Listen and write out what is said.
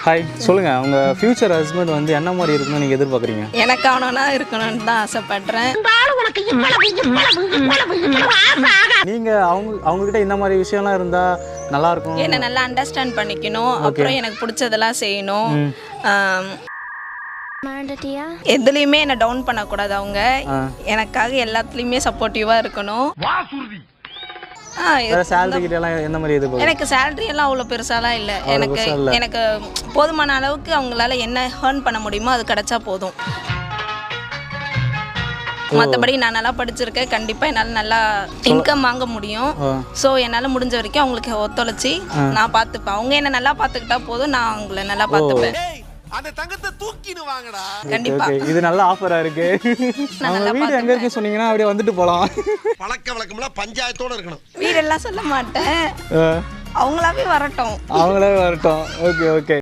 Hi, சொல்லுங்க உங்க future husband வந்து என்ன மாதிரி இருக்கணும்னு நீங்க எதிர்பார்க்குறீங்க? எனக்கு அவனா இருக்கணும்னு தான் ஆசைப்படுறேன். நீங்க அவங்க கிட்ட இந்த மாதிரி விஷயம்லாம் இருந்தா நல்லா இருக்கும். என்ன நல்லா அண்டர்ஸ்டாண்ட் பண்ணிக்கணும். அப்புறம் எனக்கு பிடிச்சதெல்லாம் செய்யணும். எதுலையுமே என்ன டவுன் பண்ணக்கூடாது. அவங்க எனக்காக எல்லாத்துலயுமே சப்போர்ட்டிவா இருக்கணும். சேலரி கிட்ட எல்லாம் எந்த மாதிரி எதிர்பார்க்க? எனக்கு சேலரி எல்லாம் அவ்வளோ பெருசாலாம் இல்லை. எனக்கு போதுமான அளவுக்கு அவங்களால என்ன ஏர்ன் பண்ண முடியுமோ அது கிடைச்சா போதும். மற்றபடி நான் நல்லா படிச்சிருக்கேன். கண்டிப்பாக என்னால் நல்லா இன்கம் வாங்க முடியும். ஸோ என்னால் முடிஞ்ச வரைக்கும் அவங்களுக்கு ஒத்துழைச்சி நான் பார்த்துப்பேன். அவங்க என்ன நல்லா பார்த்துக்கிட்டா போதும், நான் அவங்கள நல்லா பார்த்துப்பேன். அந்த தங்கத்தை தூக்கின்னு வாங்கடா. கண்டிப்பா இது நல்ல ஆஃபரா இருக்கு. அவங்க வீடு எங்க இருக்கு சொன்னீங்கன்னா அப்படியே வந்துட்டு போலாம். பழக்க வழக்கம்லாம் பஞ்சாயத்தோட இருக்கணும். வீடெல்லாம் சொல்ல மாட்டேன், அவங்களாவே வரட்டும். அவங்களே வரட்டும். Okay okay.